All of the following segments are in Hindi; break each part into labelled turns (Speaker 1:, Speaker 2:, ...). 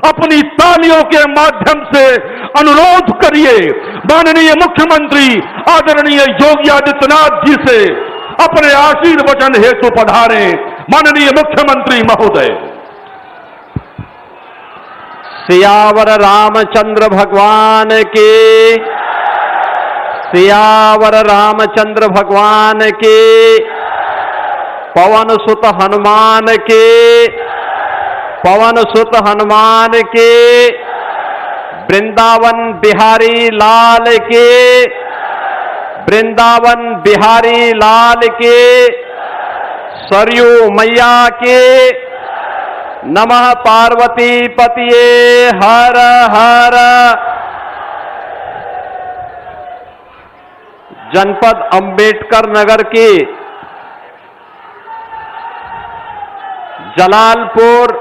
Speaker 1: अपनी तालियों के माध्यम से अनुरोध करिए माननीय मुख्यमंत्री आदरणीय योगी आदित्यनाथ जी से अपने आशीर्वचन हेतु पधारे। माननीय मुख्यमंत्री महोदय।
Speaker 2: सियावर रामचंद्र भगवान की, सियावर रामचंद्र भगवान की, पवन सुत हनुमान की, पवन सुत हनुमान की, वृंदावन बिहारी लाल की, वृंदावन बिहारी लाल की, सरयू मैया की, नमः पार्वती पतिये हर हर। जनपद अंबेडकर नगर की जलालपुर,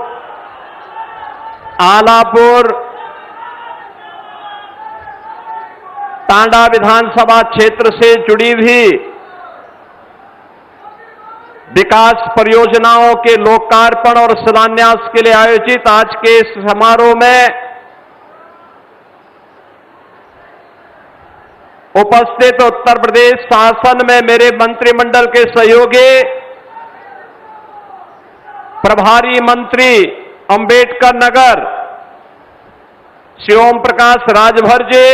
Speaker 2: आलापुर, टांडा विधानसभा क्षेत्र से जुड़ी हुई विकास परियोजनाओं के लोकार्पण और शिलान्यास के लिए आयोजित आज के इस समारोह में उपस्थित उत्तर प्रदेश शासन में मेरे मंत्रिमंडल के सहयोगी प्रभारी मंत्री अंबेडकर नगर श्री ओम प्रकाश राजभर जी,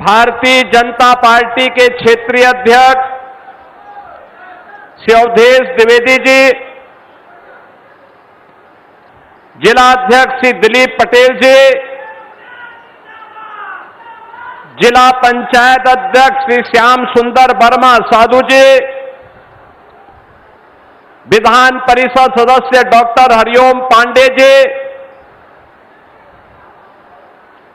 Speaker 2: भारतीय जनता पार्टी के क्षेत्रीय अध्यक्ष श्री अवधेश द्विवेदी जी, जिला अध्यक्ष श्री दिलीप पटेल जी, जिला पंचायत अध्यक्ष श्री श्याम सुंदर वर्मा साधु जी, विधान परिषद सदस्य डॉक्टर हरिओम पांडे जी,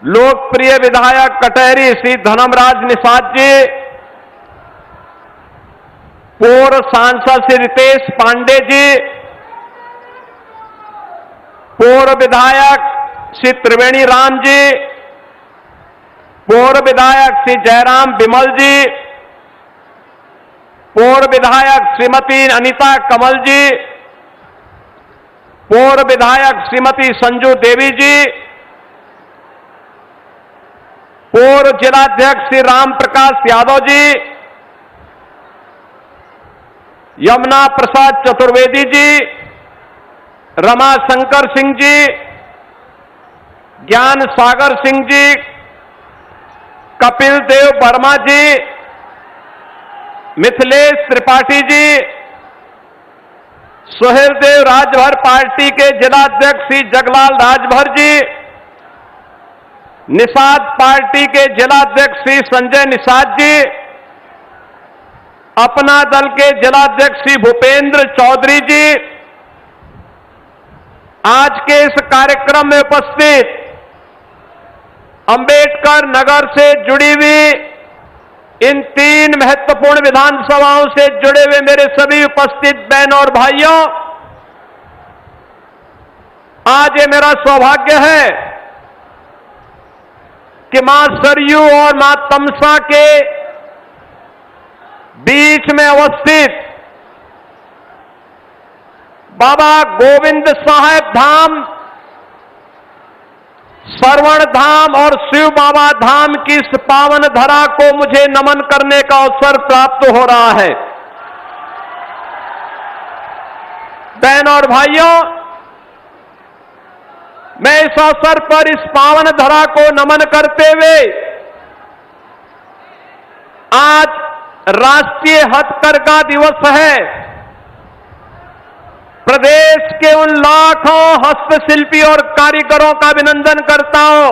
Speaker 2: लोकप्रिय विधायक कटहरी श्री धनमराज निषाद जी, पूर्व सांसद श्री रितेश पांडे जी, पूर्व विधायक श्री त्रिवेणी राम जी, पूर्व विधायक श्री जयराम बिमल जी, पूर्व विधायक श्रीमती अनीता कमल जी, पूर्व विधायक श्रीमती संजू देवी जी, पूर्व जिलाध्यक्ष श्री राम प्रकाश यादव जी, यमुना प्रसाद चतुर्वेदी जी, रमा शंकर सिंह जी, ज्ञान सागर सिंह जी, कपिल देव वर्मा जी, मिथिलेश त्रिपाठी जी, सोहेल देव राजभर पार्टी के जिलाध्यक्ष श्री जगलाल राजभर जी, निषाद पार्टी के जिलाध्यक्ष श्री संजय निषाद जी, अपना दल के जिलाध्यक्ष श्री भूपेंद्र चौधरी जी, आज के इस कार्यक्रम में उपस्थित अंबेडकर नगर से जुड़ी हुई इन 3 महत्वपूर्ण विधानसभाओं से जुड़े हुए मेरे सभी उपस्थित बहनों और भाइयों, आज ये मेरा सौभाग्य है कि मां सरयू और मां तमसा के बीच में अवस्थित बाबा गोविंद साहेब धाम, श्रवण धाम और शिव बाबा धाम की इस पावन धरा को मुझे नमन करने का अवसर प्राप्त हो रहा है। बहनों और भाइयों, मैं इस अवसर पर इस पावन धरा को नमन करते हुए आज राष्ट्रीय हथकरघा दिवस है, प्रदेश के उन लाखों हस्तशिल्पी और कारीगरों का अभिनंदन करता हूं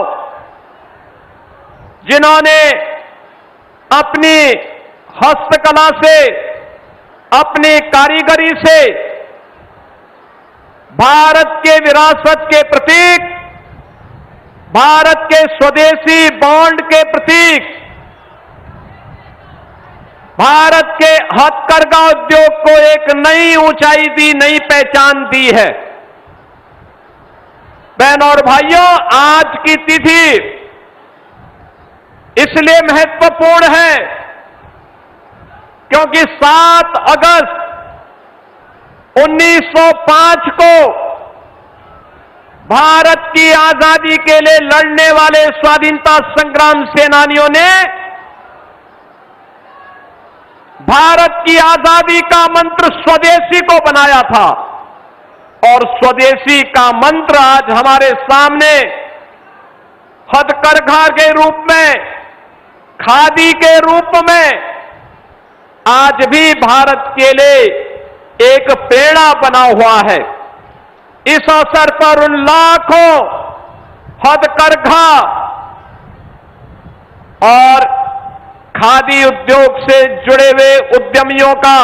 Speaker 2: जिन्होंने अपनी हस्तकला से, अपनी कारीगरी से भारत के विरासत के प्रतीक, भारत के स्वदेशी बॉन्ड के प्रतीक, भारत के हथकरघा उद्योग को एक नई ऊंचाई दी, नई पहचान दी है। बहनों और भाइयों, आज की तिथि इसलिए महत्वपूर्ण है क्योंकि 7 अगस्त 1905 को भारत की आजादी के लिए लड़ने वाले स्वाधीनता संग्राम सेनानियों ने भारत की आजादी का मंत्र स्वदेशी को बनाया था, और स्वदेशी का मंत्र आज हमारे सामने हथकरघा के रूप में, खादी के रूप में आज भी भारत के लिए एक प्रेरणा बना हुआ है। इस अवसर पर उन लाखों हथकरघा और खादी उद्योग से जुड़े हुए उद्यमियों का,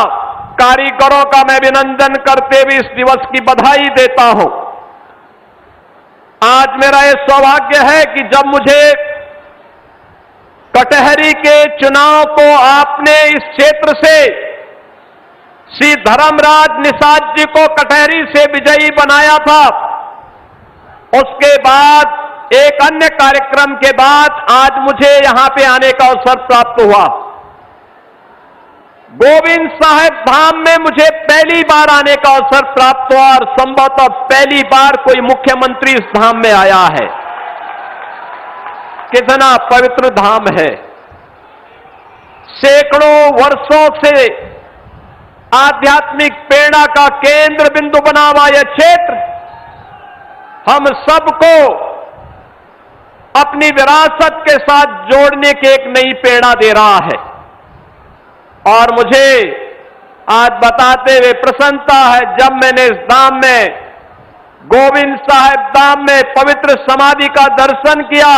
Speaker 2: कारीगरों का मैं अभिनंदन करते हुए इस दिवस की बधाई देता हूं। आज मेरा यह सौभाग्य है कि जब मुझे कटहरी के चुनाव को आपने इस क्षेत्र से श्री धर्मराज निषाद जी को कटहरी से विजयी बनाया था, उसके बाद एक अन्य कार्यक्रम के बाद आज मुझे यहां पे आने का अवसर प्राप्त हुआ। गोविंद साहिब धाम में मुझे पहली बार आने का अवसर प्राप्त हुआ और संभवतः पहली बार कोई मुख्यमंत्री इस धाम में आया है। कितना पवित्र धाम है। सैकड़ों वर्षों से आध्यात्मिक प्रेरणा का केंद्र बिंदु बना हुआ यह क्षेत्र हम सबको अपनी विरासत के साथ जोड़ने की एक नई प्रेरणा दे रहा है। और मुझे आज बताते हुए प्रसन्नता है, जब मैंने इस धाम में, गोविंद साहिब धाम में पवित्र समाधि का दर्शन किया,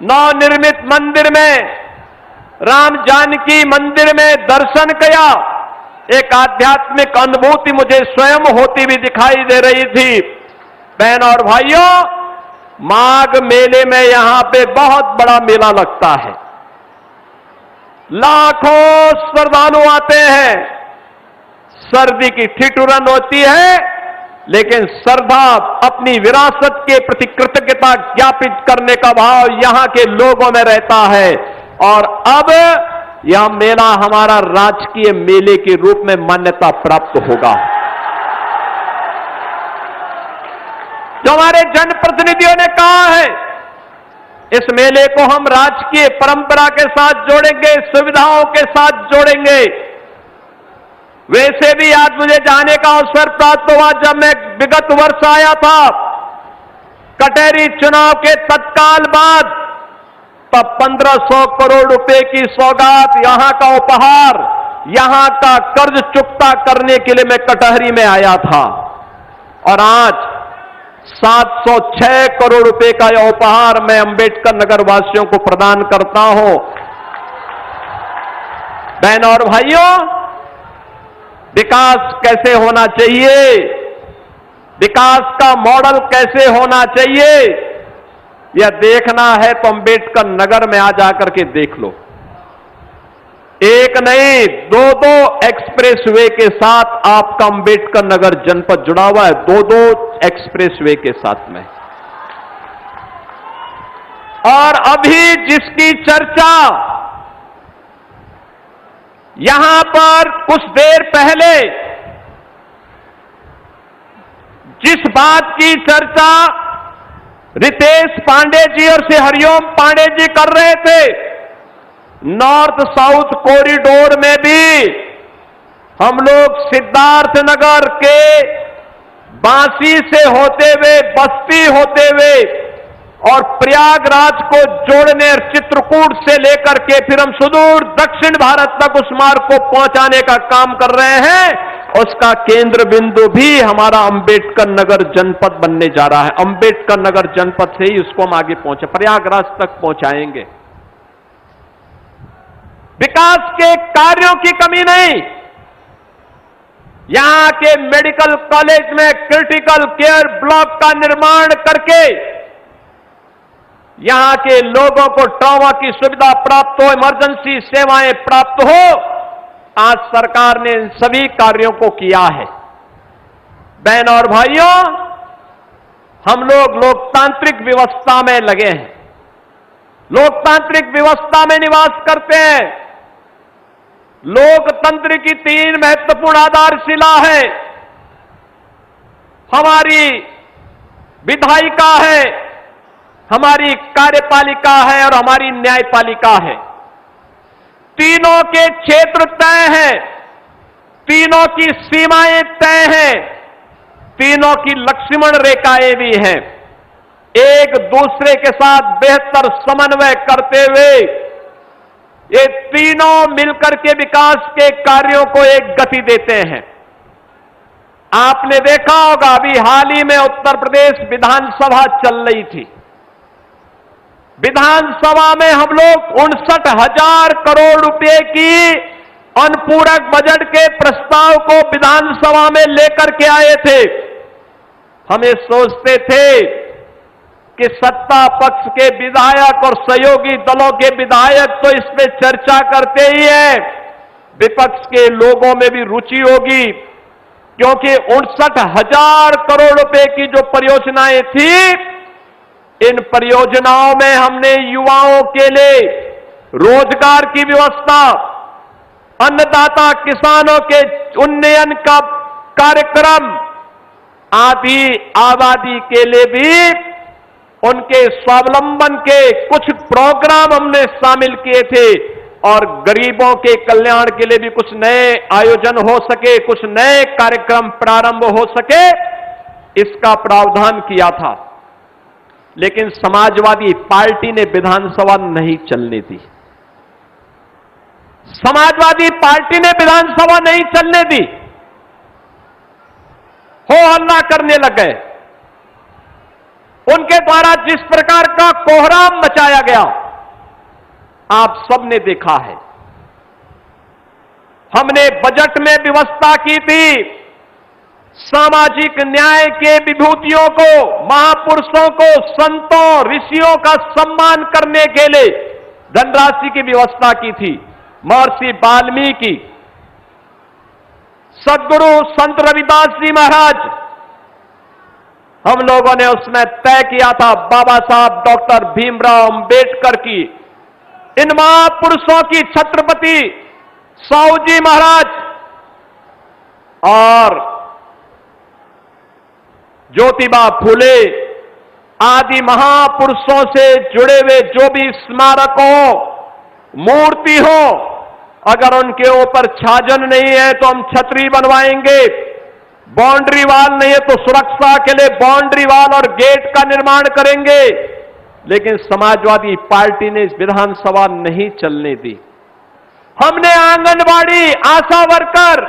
Speaker 2: नवनिर्मित मंदिर में, राम जानकी मंदिर में दर्शन किया, एक आध्यात्मिक अनुभूति मुझे स्वयं होती हुई दिखाई दे रही थी। बहन और भाइयों, माघ मेले में यहां पे बहुत बड़ा मेला लगता है, लाखों श्रद्धालु आते हैं। सर्दी की ठिठुरन होती है, लेकिन श्रद्धा, अपनी विरासत के प्रति कृतज्ञता ज्ञापित करने का भाव यहां के लोगों में रहता है। और अब यह मेला हमारा राजकीय मेले के रूप में मान्यता प्राप्त होगा। जो हमारे जनप्रतिनिधियों ने कहा है, इस मेले को हम राजकीय परंपरा के साथ जोड़ेंगे, सुविधाओं के साथ जोड़ेंगे। वैसे भी आज मुझे जाने का अवसर प्राप्त हुआ, जब मैं विगत वर्ष आया था कटहरी चुनाव के तत्काल बाद, तब 1500 करोड़ रुपए की सौगात, यहां का उपहार, यहां का कर्ज चुकता करने के लिए मैं कटहरी में आया था। और आज 706 करोड़ रुपए का यह उपहार मैं अंबेडकर नगर वासियों को प्रदान करता हूं। बहन और भाइयों, विकास कैसे होना चाहिए, विकास का मॉडल कैसे होना चाहिए, यह देखना है तो अंबेडकर नगर में आ जाकर के देख लो। एक नहीं, दो एक्सप्रेसवे के साथ आपका अंबेडकर नगर जनपद जुड़ा हुआ है, दो एक्सप्रेसवे के साथ में। और अभी जिसकी चर्चा यहां पर कुछ देर पहले, जिस बात की चर्चा रितेश पांडे जी और श्री हरिओम पांडे जी कर रहे थे, नॉर्थ साउथ कॉरिडोर में भी हम लोग सिद्धार्थनगर के बांसी से होते हुए, बस्ती होते हुए और प्रयागराज को जोड़ने, चित्रकूट से लेकर के फिर हम सुदूर दक्षिण भारत तक उस मार्ग को पहुंचाने का काम कर रहे हैं। उसका केंद्र बिंदु भी हमारा अंबेडकर नगर जनपद बनने जा रहा है। अंबेडकर नगर जनपद से ही उसको हम आगे पहुंचे, प्रयागराज तक पहुंचाएंगे। विकास के कार्यों की कमी नहीं। यहां के मेडिकल कॉलेज में क्रिटिकल केयर ब्लॉक का निर्माण करके यहां के लोगों को ट्रॉमा की सुविधा प्राप्त हो, इमरजेंसी सेवाएं प्राप्त हो, आज सरकार ने इन सभी कार्यों को किया है। बहन और भाइयों, हम लोग लोकतांत्रिक व्यवस्था में लगे हैं, लोकतांत्रिक व्यवस्था में निवास करते हैं। लोकतंत्र की 3 महत्वपूर्ण आधारशिला है। हमारी विधायिका है, हमारी कार्यपालिका है और हमारी न्यायपालिका है। तीनों के क्षेत्र तय हैं, तीनों की सीमाएं तय हैं, तीनों की लक्ष्मण रेखाएं भी हैं। एक दूसरे के साथ बेहतर समन्वय करते हुए ये तीनों मिलकर के विकास के कार्यों को एक गति देते हैं। आपने देखा होगा, अभी हाल ही में उत्तर प्रदेश विधानसभा चल रही थी। विधानसभा में हम लोग 59,000 करोड़ रुपए की अनुपूरक बजट के प्रस्ताव को विधानसभा में लेकर के आए थे। हम ये सोचते थे कि सत्ता पक्ष के विधायक और सहयोगी दलों के विधायक तो इस पे चर्चा करते ही हैं, विपक्ष के लोगों में भी रुचि होगी, क्योंकि 59,000 करोड़ रुपए की जो परियोजनाएं थी, इन परियोजनाओं में हमने युवाओं के लिए रोजगार की व्यवस्था, अन्नदाता किसानों के उन्नयन का कार्यक्रम, आदि आबादी के लिए भी उनके स्वावलंबन के कुछ प्रोग्राम हमने शामिल किए थे और गरीबों के कल्याण के लिए भी कुछ नए आयोजन हो सके, कुछ नए कार्यक्रम प्रारंभ हो सके, इसका प्रावधान किया था। लेकिन समाजवादी पार्टी ने विधानसभा नहीं चलने दी। समाजवादी पार्टी ने विधानसभा नहीं चलने दी, हो हल्ला करने लगे। उनके द्वारा जिस प्रकार का कोहराम मचाया गया, आप सबने देखा है। हमने बजट में व्यवस्था की थी सामाजिक न्याय के विभूतियों को, महापुरुषों को, संतों, ऋषियों का सम्मान करने के लिए धनराशि की व्यवस्था की थी। महर्षि वाल्मीकि, सद्गुरु संत रविदास जी महाराज, हम लोगों ने उसमें तय किया था बाबा साहब डॉक्टर भीमराव अंबेडकर की, इन महापुरुषों की, छत्रपति साहू जी महाराज और ज्योतिबा फूले आदि महापुरुषों से जुड़े हुए जो भी स्मारक हो, मूर्ति हो, अगर उनके ऊपर छाजन नहीं है तो हम छतरी बनवाएंगे, बाउंड्री वाल नहीं है तो सुरक्षा के लिए बाउंड्री वाल और गेट का निर्माण करेंगे। लेकिन समाजवादी पार्टी ने इस विधानसभा नहीं चलने दी। हमने आंगनबाड़ी, आशा वर्कर,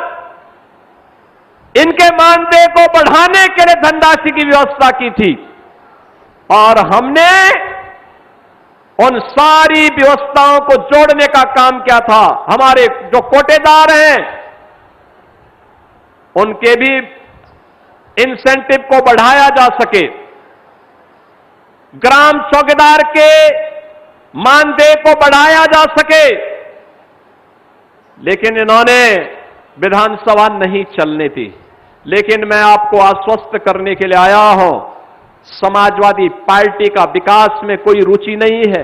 Speaker 2: इनके मानदेय को बढ़ाने के लिए धनराशि की व्यवस्था की थी और हमने उन सारी व्यवस्थाओं को जोड़ने का काम किया था। हमारे जो कोटेदार हैं उनके भी इंसेंटिव को बढ़ाया जा सके, ग्राम चौकीदार के मानदेय को बढ़ाया जा सके, लेकिन इन्होंने विधानसभा नहीं चलने दी। लेकिन मैं आपको आश्वस्त करने के लिए आया हूं, समाजवादी पार्टी का विकास में कोई रुचि नहीं है,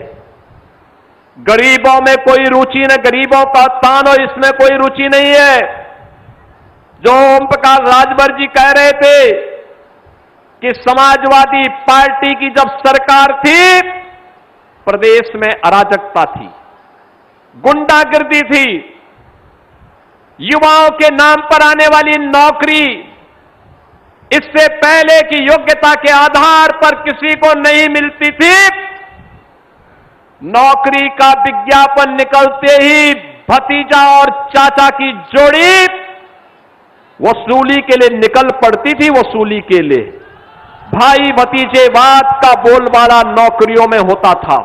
Speaker 2: गरीबों में कोई रुचि नहीं, गरीबों का उत्थान हो इसमें कोई रुचि नहीं है। जो ओम प्रकाश राजभर जी कह रहे थे कि समाजवादी पार्टी की जब सरकार थी, प्रदेश में अराजकता थी, गुंडागिर्दी थी, युवाओं के नाम पर आने वाली नौकरी इससे पहले की योग्यता के आधार पर किसी को नहीं मिलती थी। नौकरी का विज्ञापन निकलते ही भतीजा और चाचा की जोड़ी वसूली के लिए निकल पड़ती थी, वसूली के लिए भाई भतीजेवाद का बोलबाला नौकरियों में होता था।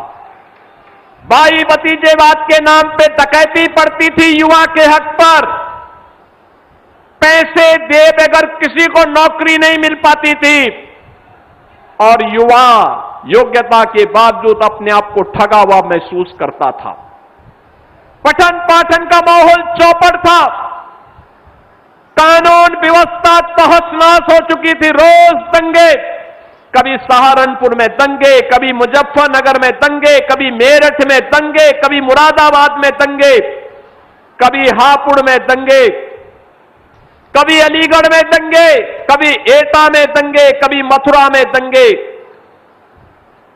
Speaker 2: भाई भतीजेवाद के नाम पे डकैती पड़ती थी युवा के हक पर, पैसे दे बगैर किसी को नौकरी नहीं मिल पाती थी और युवा योग्यता के बावजूद अपने आप को ठगा हुआ महसूस करता था। पठन पाठन का माहौल चौपट था, कानून व्यवस्था तहस-नहस हो चुकी थी। रोज दंगे, कभी सहारनपुर में दंगे, कभी मुजफ्फरनगर में दंगे, कभी मेरठ में दंगे, कभी मुरादाबाद में दंगे, कभी हापुड़ में दंगे, कभी अलीगढ़ में दंगे, कभी एटा में दंगे, कभी मथुरा में दंगे,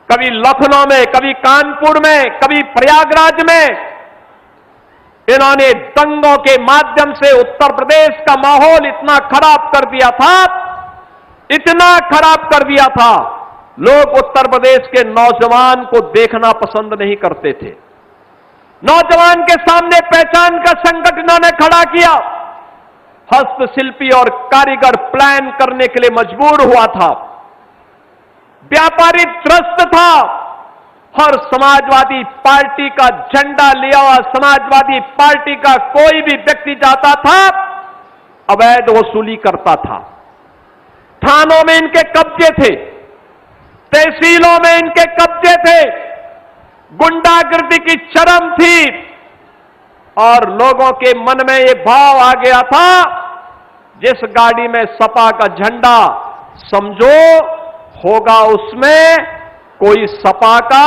Speaker 2: कभी लखनऊ में, कभी कानपुर में, कभी प्रयागराज में। इन्होंने दंगों के माध्यम से उत्तर प्रदेश का माहौल इतना खराब कर दिया था, इतना खराब कर दिया था, लोग उत्तर प्रदेश के नौजवान को देखना पसंद नहीं करते थे। नौजवान के सामने पहचान का संकट इन्होंने खड़ा किया। हस्तशिल्पी और कारीगर प्लान करने के लिए मजबूर हुआ था। व्यापारी त्रस्त था। हर समाजवादी पार्टी का झंडा लिया हुआ समाजवादी पार्टी का कोई भी व्यक्ति जाता था, अवैध वसूली करता था। थानों में इनके कब्जे थे, तहसीलों में इनके कब्जे थे, गुंडागिर्दी की चरम थी और लोगों के मन में यह भाव आ गया था, जिस गाड़ी में सपा का झंडा, समझो होगा उसमें कोई सपा का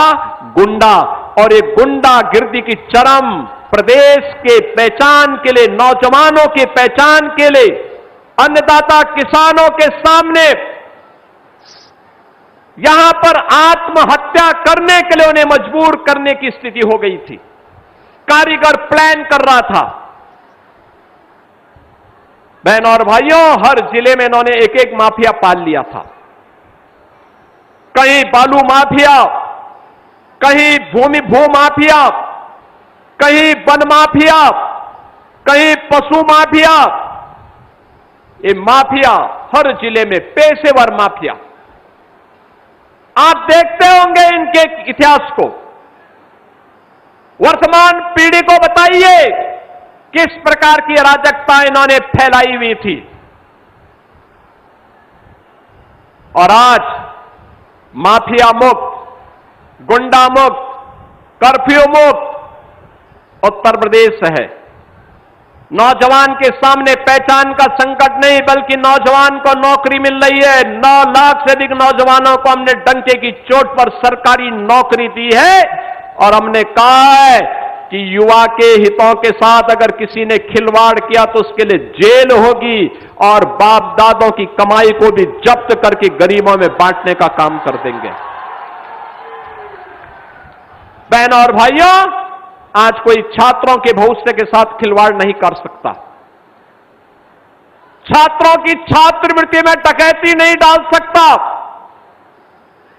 Speaker 2: गुंडा। और ये गुंडागिर्दी की चरम प्रदेश के पहचान के लिए, नौजवानों की पहचान के लिए, अन्नदाता किसानों के सामने यहां पर आत्महत्या करने के लिए उन्हें मजबूर करने की स्थिति हो गई थी। कारीगर प्लान कर रहा था। बहनों और भाइयों, हर जिले में इन्होंने एक एक माफिया पाल लिया था। कहीं बालू माफिया, कहीं भू माफिया, कहीं वन माफिया, कहीं पशु माफिया। ये माफिया हर जिले में, पेशेवर माफिया। आप देखते होंगे इनके इतिहास को। वर्तमान पीढ़ी को बताइए किस प्रकार की अराजकता इन्होंने फैलाई हुई थी। और आज माफिया मुक्त, गुंडा मुक्त, कर्फ्यू मुक्त उत्तर प्रदेश है। नौजवान के सामने पहचान का संकट नहीं, बल्कि नौजवान को नौकरी मिल रही है। 9 लाख से अधिक नौजवानों को हमने डंके की चोट पर सरकारी नौकरी दी है और हमने कहा है कि युवा के हितों के साथ अगर किसी ने खिलवाड़ किया तो उसके लिए जेल होगी और बाप दादों की कमाई को भी जब्त करके गरीबों में बांटने का काम कर देंगे। बहनों और भाइयों, आज कोई छात्रों के भविष्य के साथ खिलवाड़ नहीं कर सकता। छात्रों की छात्रवृत्ति में डकैती नहीं डाल सकता।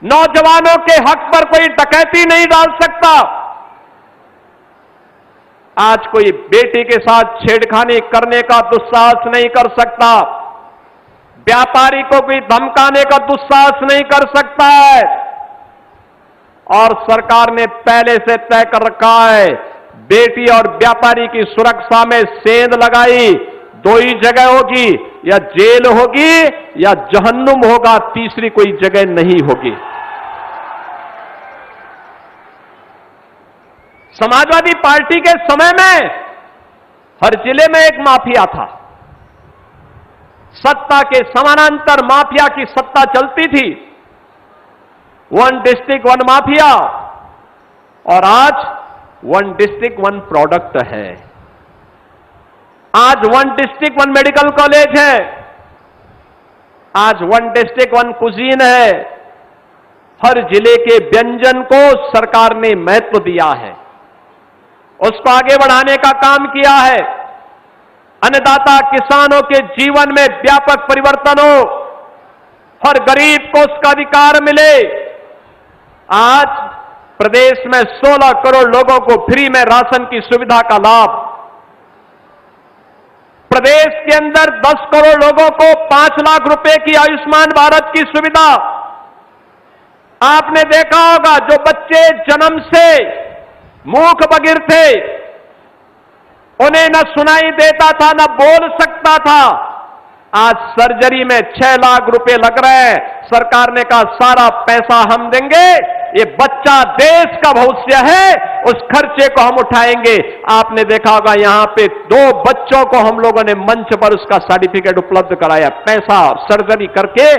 Speaker 2: नौजवानों के हक पर कोई डकैती नहीं डाल सकता। आज कोई बेटी के साथ छेड़खानी करने का दुस्साहस नहीं कर सकता। व्यापारी को कोई धमकाने का दुस्साहस नहीं कर सकता है। और सरकार ने पहले से तय कर रखा है, बेटी और व्यापारी की सुरक्षा में सेंध लगाई। 2 ही जगह होगी, या जेल होगी या जहन्नुम होगा, तीसरी कोई जगह नहीं होगी। समाजवादी पार्टी के समय में हर जिले में एक माफिया था। सत्ता के समानांतर माफिया की सत्ता चलती थी। 1 डिस्ट्रिक्ट 1 माफिया, और आज 1 डिस्ट्रिक्ट 1 प्रोडक्ट है। आज 1 डिस्ट्रिक्ट 1 मेडिकल कॉलेज है। आज 1 डिस्ट्रिक्ट 1 कुजीन है। हर जिले के व्यंजन को सरकार ने महत्व दिया है, उसको आगे बढ़ाने का काम किया है। अन्नदाता किसानों के जीवन में व्यापक परिवर्तन हो, हर गरीब को उसका अधिकार मिले। आज प्रदेश में 16 करोड़ लोगों को फ्री में राशन की सुविधा का लाभ। प्रदेश के अंदर 10 करोड़ लोगों को 5 लाख रुपए की आयुष्मान भारत की सुविधा। आपने देखा होगा, जो बच्चे जन्म से मूक बधिर थे, उन्हें न सुनाई देता था, न बोल सकता था, आज सर्जरी में 6 लाख रुपए लग रहे हैं। सरकार ने कहा सारा पैसा हम देंगे, ये बच्चा देश का भविष्य है, उस खर्चे को हम उठाएंगे। आपने देखा होगा, यहां पे 2 बच्चों को हम लोगों ने मंच पर उसका सर्टिफिकेट उपलब्ध कराया, पैसा सर्जरी करके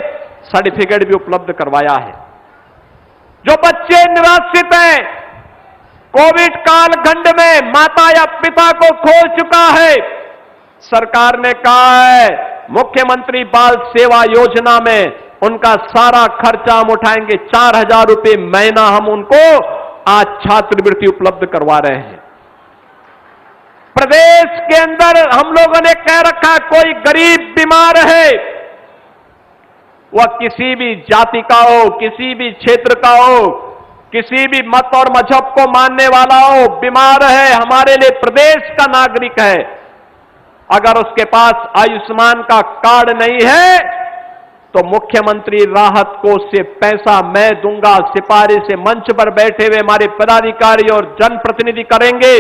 Speaker 2: सर्टिफिकेट भी उपलब्ध करवाया है। जो बच्चे निराश्रित हैं, कोविड कालखंड में माता या पिता को खो चुका है, सरकार ने कहा है मुख्यमंत्री बाल सेवा योजना में उनका सारा खर्चा हम उठाएंगे। 4,000 रुपए महीना हम उनको आज छात्रवृत्ति उपलब्ध करवा रहे हैं। प्रदेश के अंदर हम लोगों ने कह रखा, कोई गरीब बीमार है, वह किसी भी जाति का हो, किसी भी क्षेत्र का हो, किसी भी मत और मजहब को मानने वाला हो, बीमार है, हमारे लिए प्रदेश का नागरिक है, अगर उसके पास आयुष्मान का कार्ड नहीं है तो मुख्यमंत्री राहत कोष से पैसा मैं दूंगा। सिफारिश मंच पर बैठे हुए हमारे पदाधिकारी और जनप्रतिनिधि करेंगे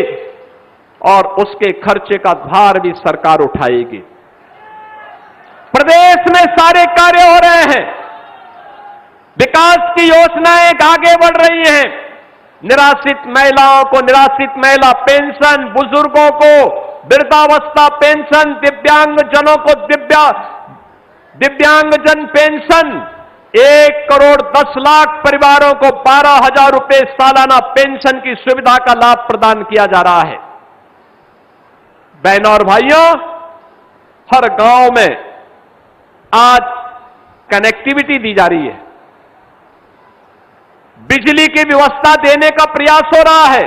Speaker 2: और उसके खर्चे का भार भी सरकार उठाएगी। प्रदेश में सारे कार्य हो रहे हैं, विकास की योजनाएं आगे बढ़ रही हैं। निराश्रित महिलाओं को निराश्रित महिला पेंशन, बुजुर्गों को वृद्धावस्था पेंशन, दिव्यांगजनों को दिव्यांगजन पेंशन, 1,10,00,000 परिवारों को 12,000 रुपए सालाना पेंशन की सुविधा का लाभ प्रदान किया जा रहा है। बहनों और भाइयों, हर गांव में आज कनेक्टिविटी दी जा रही है, बिजली की व्यवस्था देने का प्रयास हो रहा है,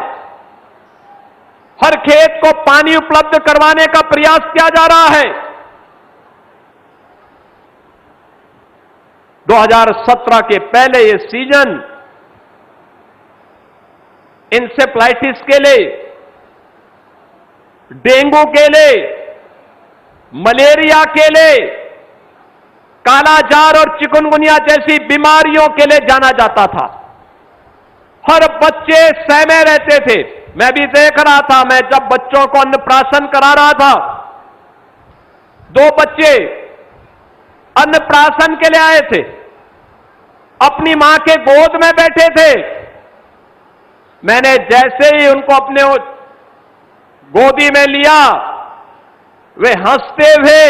Speaker 2: हर खेत को पानी उपलब्ध करवाने का प्रयास किया जा रहा है। 2017 के पहले ये सीजन इंसेफ्लाइटिस के लिए, डेंगू के लिए, मलेरिया के लिए, कालाजार और चिकनगुनिया जैसी बीमारियों के लिए जाना जाता था। हर बच्चे सहमे रहते थे। मैं भी देख रहा था, मैं जब बच्चों को अन्नप्राशन करा रहा था, 2 बच्चे अन्नप्राशन के लिए आए थे, अपनी मां के गोद में बैठे थे। मैंने जैसे ही उनको अपने गोदी में लिया, वे हंसते हुए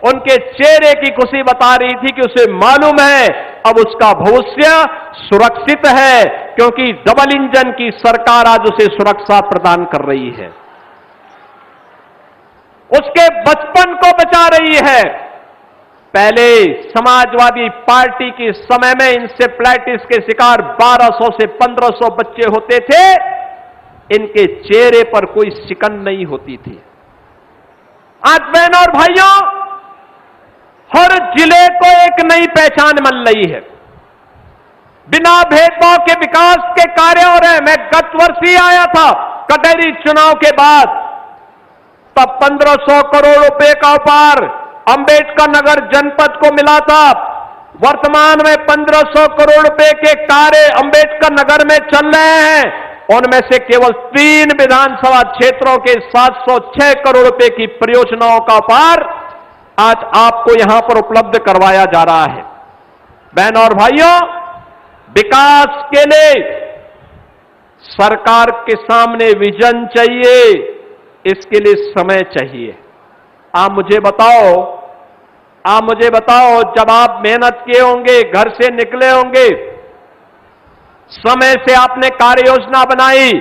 Speaker 2: उनके चेहरे की खुशी बता रही थी कि उसे मालूम है अब उसका भविष्य सुरक्षित है, क्योंकि डबल इंजन की सरकार आज उसे सुरक्षा प्रदान कर रही है, उसके बचपन को बचा रही है। पहले समाजवादी पार्टी के समय में इंसेफ्लाइटिस के शिकार 1200 से 1500 बच्चे होते थे, इनके चेहरे पर कोई शिकन नहीं होती थी। आज बहनों और भाइयों, हर जिले को एक नई पहचान मिल रही है, बिना भेदभाव के विकास के कार्य हो रहे हैं। मैं गत वर्ष ही आया था कटहरी चुनाव के बाद, तब 1500 करोड़ रुपए का उपहार अंबेडकर नगर जनपद को मिला था। वर्तमान में 1500 करोड़ रुपए के कार्य अंबेडकर नगर में चल रहे हैं। उनमें से केवल 3 विधानसभा क्षेत्रों के 706 करोड़ रुपए की परियोजनाओं का उपहार आज आपको यहां पर उपलब्ध करवाया जा रहा है। बहनों और भाइयों, विकास के लिए सरकार के सामने विजन चाहिए, इसके लिए समय चाहिए। आप मुझे बताओ, जब आप मेहनत किए होंगे, घर से निकले होंगे, समय से आपने कार्य योजना बनाई,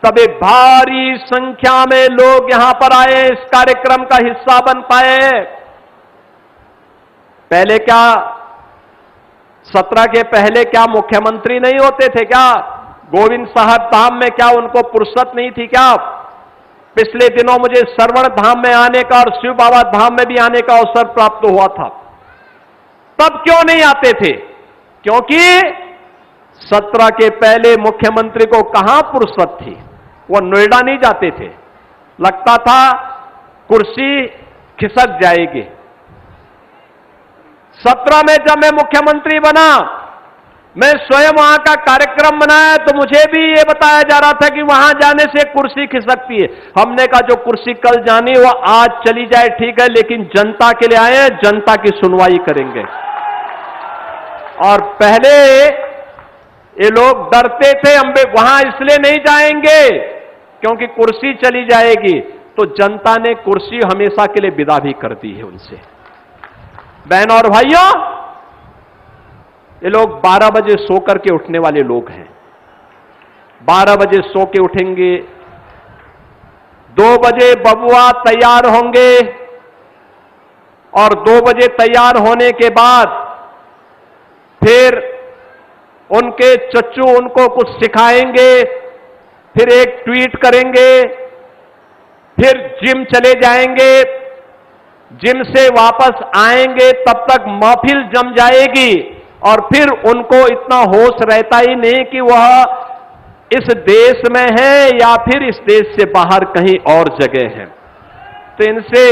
Speaker 2: तभी भारी संख्या में लोग यहां पर आए, इस कार्यक्रम का हिस्सा बन पाए। पहले क्या 17 के पहले क्या मुख्यमंत्री नहीं होते थे क्या? गोविंद साहब धाम में क्या उनको फुर्सत नहीं थी क्या? पिछले दिनों मुझे सरवण धाम में आने का और शिव बाबा धाम में भी आने का अवसर प्राप्त हुआ था। तब क्यों नहीं आते थे? क्योंकि 17 के पहले मुख्यमंत्री को कहां फुर्सत थी, वो नोएडा नहीं जाते थे। लगता था कुर्सी खिसक जाएगी। 17 में जब मैं मुख्यमंत्री बना, मैं स्वयं वहां का कार्यक्रम बनाया तो मुझे भी ये बताया जा रहा था कि वहां जाने से कुर्सी खिसकती है। हमने कहा जो कुर्सी कल जानी वो आज चली जाए ठीक है, लेकिन जनता के लिए आए हैं, जनता की सुनवाई करेंगे। और पहले ये लोग डरते थे, हम वहां इसलिए नहीं जाएंगे क्योंकि कुर्सी चली जाएगी, तो जनता ने कुर्सी हमेशा के लिए विदा भी कर दी है उनसे। बहनों और भाइयों, ये लोग 12 बजे सो करके उठने वाले लोग हैं। 12 बजे सो के उठेंगे, 2 बजे बबुआ तैयार होंगे, और 2 बजे तैयार होने के बाद फिर उनके चच्चू उनको कुछ सिखाएंगे, फिर एक ट्वीट करेंगे, फिर जिम चले जाएंगे, जिम से वापस आएंगे तब तक महफिल जम जाएगी और फिर उनको इतना होश रहता ही नहीं कि वह इस देश में है या फिर इस देश से बाहर कहीं और जगह है। तो इनसे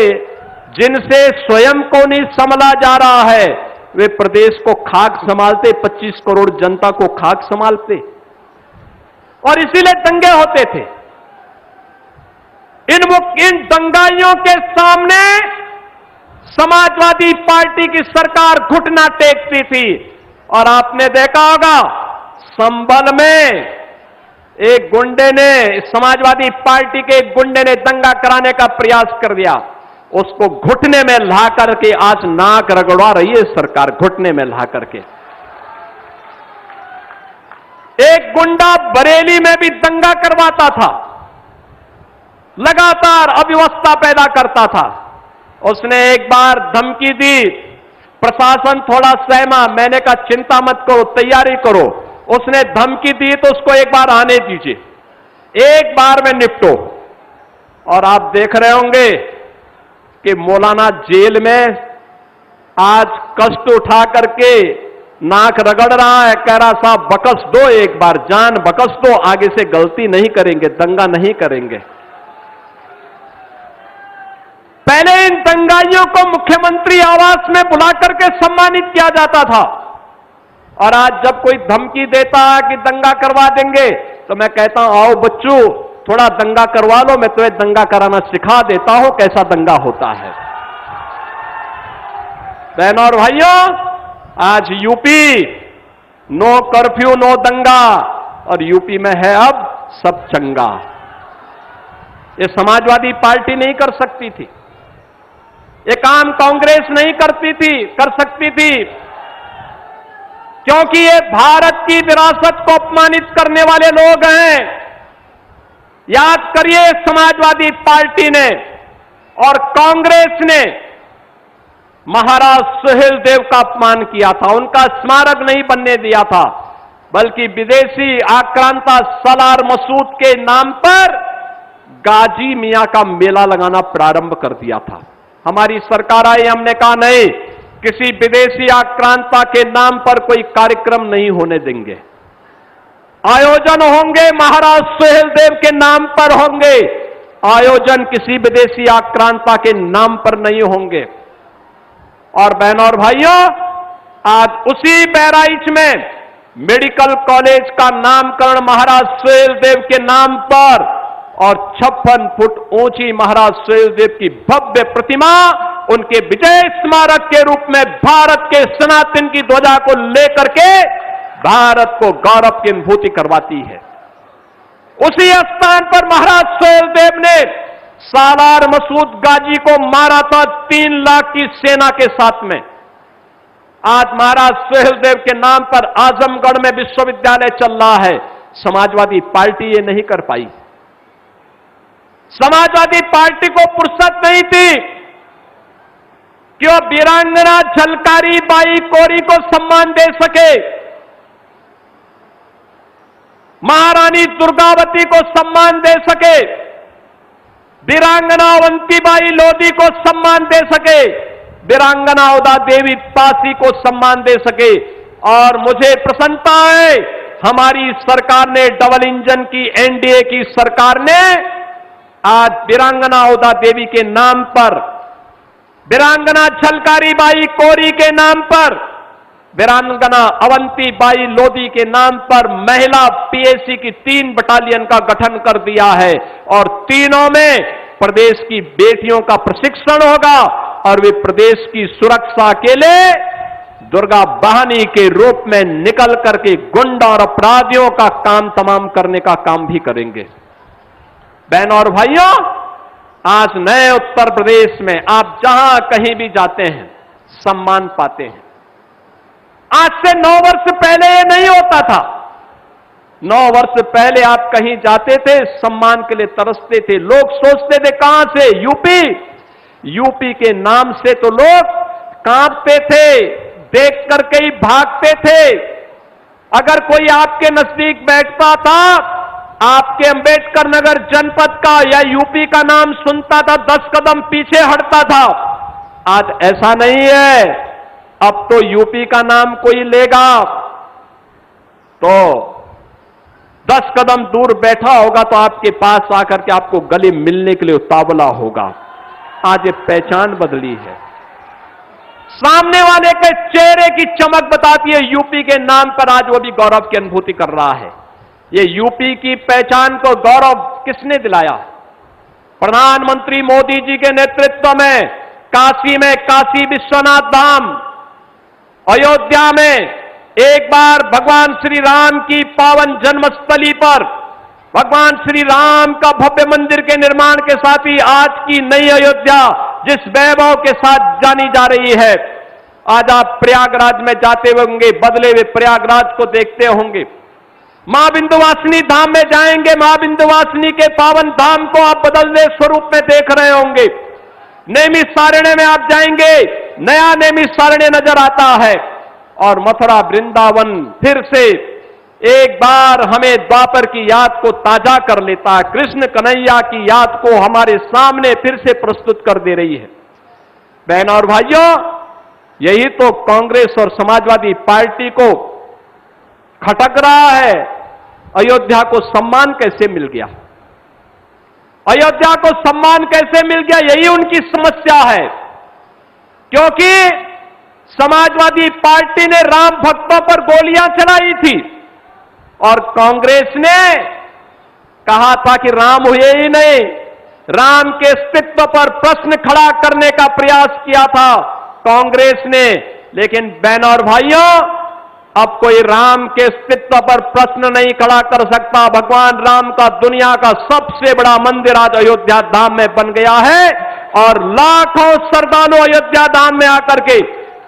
Speaker 2: जिनसे स्वयं को नहीं संभाला जा रहा है वे प्रदेश को खाक संभालते, 25 करोड़ जनता को खाक संभालते और इसीलिए दंगे होते थे। इन दंगाइयों के सामने समाजवादी पार्टी की सरकार घुटना टेकती थी और आपने देखा होगा संभल में एक गुंडे ने, समाजवादी पार्टी के एक गुंडे ने दंगा कराने का प्रयास कर दिया, उसको घुटने में ला करके आज नाक रगड़वा रही है सरकार, घुटने में ला करके। एक गुंडा बरेली में भी दंगा करवाता था, लगातार अव्यवस्था पैदा करता था। उसने एक बार धमकी दी, प्रशासन थोड़ा सहमा, मैंने कहा चिंता मत करो, तैयारी करो। उसने धमकी दी तो उसको एक बार आने दीजिए, एक बार में निपटो। और आप देख रहे होंगे कि मौलाना जेल में आज कष्ट उठा करके नाक रगड़ रहा है, कह रहा साहब बकस दो, एक बार जान बकस दो, आगे से गलती नहीं करेंगे, दंगा नहीं करेंगे। पहले इन दंगाइयों को मुख्यमंत्री आवास में बुला करके सम्मानित किया जाता था और आज जब कोई धमकी देता है कि दंगा करवा देंगे तो मैं कहता हूं आओ बच्चों थोड़ा दंगा करवा लो, मैं तुम्हें दंगा कराना सिखा देता हूं कैसा दंगा होता है। बहनों और भाइयों, आज यूपी नो कर्फ्यू नो दंगा और यूपी में है अब सब चंगा। ये समाजवादी पार्टी नहीं कर सकती थी, ये काम कांग्रेस नहीं कर सकती थी, क्योंकि ये भारत की विरासत को अपमानित करने वाले लोग हैं। याद करिए समाजवादी पार्टी ने और कांग्रेस ने महाराज सुहेलदेव का अपमान किया था, उनका स्मारक नहीं बनने दिया था, बल्कि विदेशी आक्रांता सलार मसूद के नाम पर गाजी मियां का मेला लगाना प्रारंभ कर दिया था। हमारी सरकार आई, हमने कहा नहीं, किसी विदेशी आक्रांता के नाम पर कोई कार्यक्रम नहीं होने देंगे। आयोजन होंगे महाराज सुहेलदेव के नाम पर होंगे, आयोजन किसी विदेशी आक्रांता के नाम पर नहीं होंगे। और बहनों और भाइयों, आज उसी बहराइच में मेडिकल कॉलेज का नामकरण महाराज सुहेलदेव के नाम पर और 56 फुट ऊंची महाराज सुहेलदेव की भव्य प्रतिमा उनके विजय स्मारक के रूप में भारत के सनातन की ध्वजा को लेकर के भारत को गौरव की अनुभूति करवाती है। उसी स्थान पर महाराज सुहेलदेव ने सालार मसूद गाजी को मारा था 3 लाख की सेना के साथ में। आज महाराज सुहेलदेव के नाम पर आजमगढ़ में विश्वविद्यालय चल रहा है, समाजवादी पार्टी ये नहीं कर पाई। समाजवादी पार्टी को फुर्सत नहीं थी कि वो वीरांगना झलकारी बाई कोरी को सम्मान दे सके, महारानी दुर्गावती को सम्मान दे सके, वीरांगना अवंतीबाई लोधी को सम्मान दे सके, वीरांगना उदा देवी पासी को सम्मान दे सके। और मुझे प्रसन्नता है हमारी सरकार ने, डबल इंजन की एनडीए की सरकार ने आज वीरांगना उदा देवी के नाम पर, वीरांगना झलकारी बाई कोरी के नाम पर, वीरांगना अवंती बाई लोधी के नाम पर महिला पीएसी की 3 बटालियन का गठन कर दिया है और तीनों में प्रदेश की बेटियों का प्रशिक्षण होगा और वे प्रदेश की सुरक्षा के लिए दुर्गा बहानी के रूप में निकल करके गुंडा और अपराधियों का काम तमाम करने का काम भी करेंगे। बहनों और भाइयों, आज नए उत्तर प्रदेश में आप जहां कहीं भी जाते हैं सम्मान पाते हैं। आज से 9 वर्ष पहले ये नहीं होता था। 9 वर्ष पहले आप कहीं जाते थे सम्मान के लिए तरसते थे, लोग सोचते थे कहां से, यूपी, यूपी के नाम से तो लोग कांपते थे, देख करके ही भागते थे। अगर कोई आपके नजदीक बैठता था, आपके अंबेडकर नगर जनपद का या यूपी का नाम सुनता था, 10 कदम पीछे हटता था। आज ऐसा नहीं है। अब तो यूपी का नाम कोई लेगा तो 10 कदम दूर बैठा होगा तो आपके पास आकर के आपको गले मिलने के लिए उतावला होगा। आज ये पहचान बदली है। सामने वाले के चेहरे की चमक बताती है यूपी के नाम पर आज वो भी गौरव की अनुभूति कर रहा है। ये यूपी की पहचान को गौरव किसने दिलाया? प्रधानमंत्री मोदी जी के नेतृत्व में काशी विश्वनाथ धाम, अयोध्या में एक बार भगवान श्री राम की पावन जन्मस्थली पर भगवान श्री राम का भव्य मंदिर के निर्माण के साथ ही आज की नई अयोध्या जिस वैभव के साथ जानी जा रही है, आज आप प्रयागराज में जाते होंगे, बदले हुए प्रयागराज को देखते होंगे। मां विंध्यवासिनी धाम में जाएंगे, मां विंध्यवासिनी के पावन धाम को आप बदलने स्वरूप में देख रहे होंगे। नैमिषारण्य में आप जाएंगे, नया नैमिषारण्य नजर आता है। और मथुरा वृंदावन फिर से एक बार हमें द्वापर की याद को ताजा कर लेता है, कृष्ण कन्हैया की याद को हमारे सामने फिर से प्रस्तुत कर दे रही है। बहनों और भाइयों, यही तो कांग्रेस और समाजवादी पार्टी को खटक रहा है। अयोध्या को सम्मान कैसे मिल गया? अयोध्या को सम्मान कैसे मिल गया, यही उनकी समस्या है। क्योंकि समाजवादी पार्टी ने राम भक्तों पर गोलियां चलाई थी और कांग्रेस ने कहा था कि राम हुए ही नहीं, राम के अस्तित्व पर प्रश्न खड़ा करने का प्रयास किया था कांग्रेस ने। लेकिन बहनों और भाइयों, अब कोई राम के अस्तित्व पर प्रश्न नहीं खड़ा कर सकता। भगवान राम का दुनिया का सबसे बड़ा मंदिर आज अयोध्या धाम में बन गया है और लाखों श्रद्धालु अयोध्या धाम में आकर के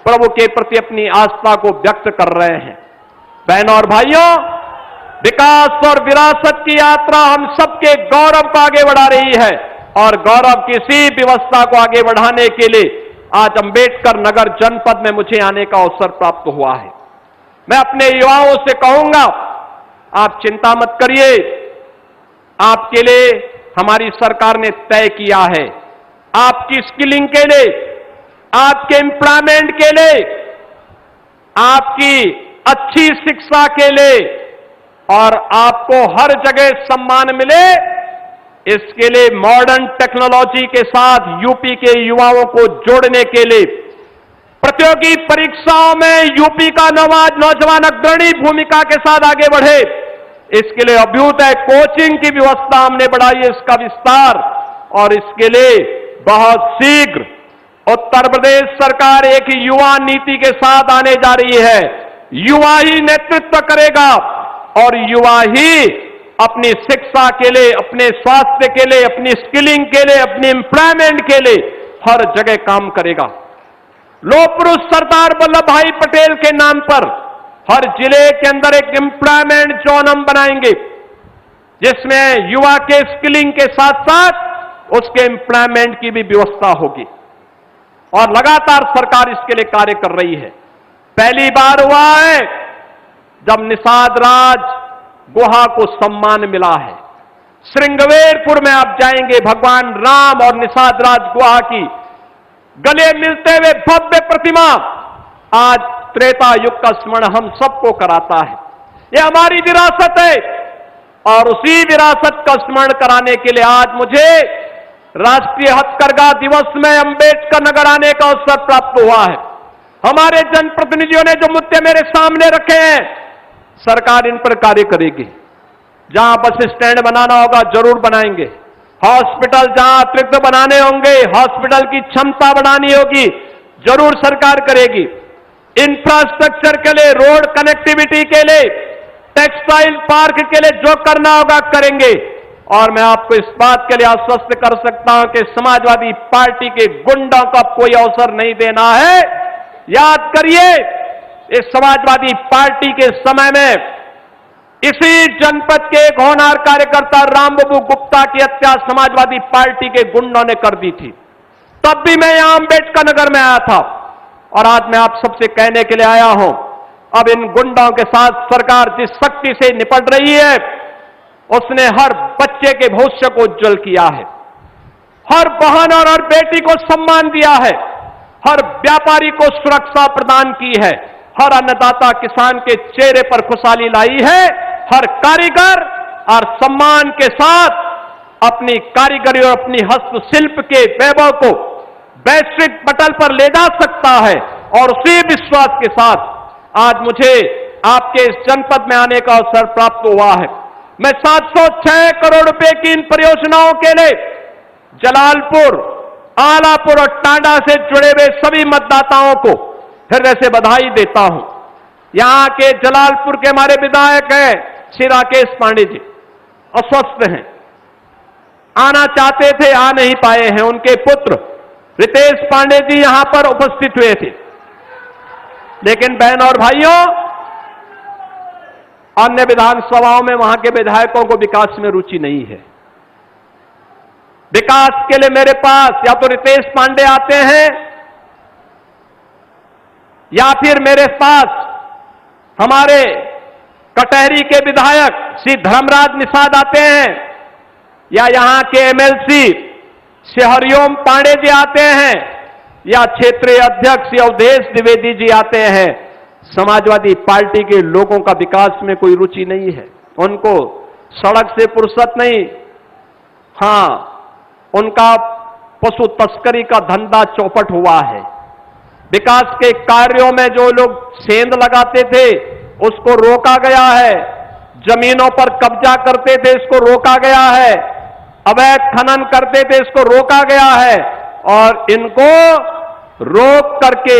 Speaker 2: प्रभु के प्रति अपनी आस्था को व्यक्त कर रहे हैं। बहनों और भाइयों, विकास और विरासत की यात्रा हम सबके गौरव को आगे बढ़ा रही है और गौरव की इसी व्यवस्था को आगे बढ़ाने के लिए आज अंबेडकर नगर जनपद में मुझे आने का अवसर प्राप्त हुआ है। मैं अपने युवाओं से कहूंगा, आप चिंता मत करिए, आपके लिए हमारी सरकार ने तय किया है, आपकी स्किलिंग के लिए, आपके एम्प्लॉयमेंट के लिए, आपकी अच्छी शिक्षा के लिए और आपको हर जगह सम्मान मिले, इसके लिए मॉडर्न टेक्नोलॉजी के साथ यूपी के युवाओं को जोड़ने के लिए प्रतियोगी परीक्षाओं में यूपी का नौजवान अग्रणी भूमिका के साथ आगे बढ़े, इसके लिए अभ्युदय कोचिंग की व्यवस्था हमने बढ़ाई है, इसका विस्तार। और इसके लिए बहुत शीघ्र उत्तर प्रदेश सरकार एक युवा नीति के साथ आने जा रही है। युवा ही नेतृत्व करेगा और युवा ही अपनी शिक्षा के लिए, अपने स्वास्थ्य के लिए, अपनी स्किलिंग के लिए, अपनी एम्प्लॉयमेंट के लिए हर जगह काम करेगा। लोह पुरुष सरदार वल्लभ भाई पटेल के नाम पर हर जिले के अंदर एक एम्प्लॉयमेंट जोन हम बनाएंगे, जिसमें युवा के स्किलिंग के साथ साथ उसके एम्प्लॉयमेंट की भी व्यवस्था होगी और लगातार सरकार इसके लिए कार्य कर रही है। पहली बार हुआ है जब निषाद राज गुहा को सम्मान मिला है। श्रृंगवेरपुर में आप जाएंगे, भगवान राम और निषाद राज गुहा की गले मिलते हुए भव्य प्रतिमा आज त्रेता युग का स्मरण हम सबको कराता है। यह हमारी विरासत है और उसी विरासत का स्मरण कराने के लिए आज मुझे राष्ट्रीय हथकरघा दिवस में अंबेडकर नगर आने का अवसर प्राप्त हुआ है। हमारे जनप्रतिनिधियों ने जो मुद्दे मेरे सामने रखे हैं, सरकार इन पर कार्य करेगी। जहां बस स्टैंड बनाना होगा जरूर बनाएंगे, हॉस्पिटल जहां अतिरिक्त बनाने होंगे, हॉस्पिटल की क्षमता बढ़ानी होगी, जरूर सरकार करेगी। इंफ्रास्ट्रक्चर के लिए, रोड कनेक्टिविटी के लिए, टेक्सटाइल पार्क के लिए जो करना होगा करेंगे। और मैं आपको इस बात के लिए आश्वस्त कर सकता हूं कि समाजवादी पार्टी के गुंडों को कोई अवसर नहीं देना है। याद करिए, इस समाजवादी पार्टी के समय में इसी जनपद के एक होनहार कार्यकर्ता रामबाबू गुप्ता की हत्या समाजवादी पार्टी के गुंडों ने कर दी थी। तब भी मैं यहां अंबेडकर नगर में आया था और आज मैं आप सबसे कहने के लिए आया हूं, अब इन गुंडों के साथ सरकार जिस शक्ति से निपट रही है, उसने हर बच्चे के भविष्य को उज्जवल किया है, हर बहन और हर बेटी को सम्मान दिया है, हर व्यापारी को सुरक्षा प्रदान की है, हर अन्नदाता किसान के चेहरे पर खुशहाली लाई है, हर कारीगर और सम्मान के साथ अपनी कारीगरी और अपनी हस्तशिल्प के वैभव को वैश्विक पटल पर ले जा सकता है। और उसी विश्वास के साथ आज मुझे आपके इस जनपद में आने का अवसर प्राप्त हुआ है। मैं 706 करोड़ रुपए की इन परियोजनाओं के लिए जलालपुर, आलापुर और टांडा से जुड़े हुए सभी मतदाताओं को हृदय से बधाई देता हूं। यहां के जलालपुर के हमारे विधायक हैं श्री राकेश पांडे जी, अस्वस्थ हैं, आना चाहते थे, आ नहीं पाए हैं। उनके पुत्र रितेश पांडे जी यहां पर उपस्थित हुए थे, लेकिन बहन और भाइयों, अन्य विधानसभाओं में वहां के विधायकों को विकास में रुचि नहीं है। विकास के लिए मेरे पास या तो रितेश पांडे आते हैं या फिर मेरे पास हमारे कटहरी के विधायक श्री धर्मराज निषाद आते हैं, या यहां के एमएलसी श्री हरिओम पांडे जी आते हैं, या क्षेत्रीय अध्यक्ष अवधेश द्विवेदी जी आते हैं। समाजवादी पार्टी के लोगों का विकास में कोई रुचि नहीं है, उनको सड़क से फुर्सत नहीं। हां, उनका पशु तस्करी का धंधा चौपट हुआ है। विकास के कार्यों में जो लोग सेंध लगाते थे उसको रोका गया है, जमीनों पर कब्जा करते थे इसको रोका गया है, अवैध खनन करते थे इसको रोका गया है, और इनको रोक करके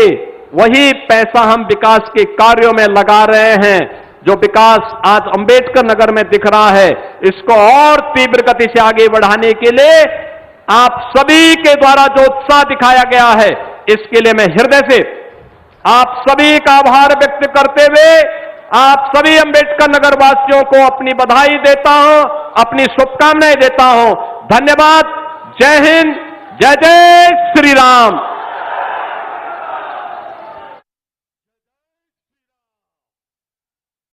Speaker 2: वही पैसा हम विकास के कार्यों में लगा रहे हैं। जो विकास आज अंबेडकर नगर में दिख रहा है, इसको और तीव्र गति से आगे बढ़ाने के लिए आप सभी के द्वारा जो उत्साह दिखाया गया है, इसके लिए मैं हृदय से आप सभी का आभार व्यक्त करते हुए आप सभी अंबेडकर नगर वासियों को अपनी बधाई देता हूं, अपनी शुभकामनाएं देता हूं। धन्यवाद। जय हिंद, जय जय श्री राम।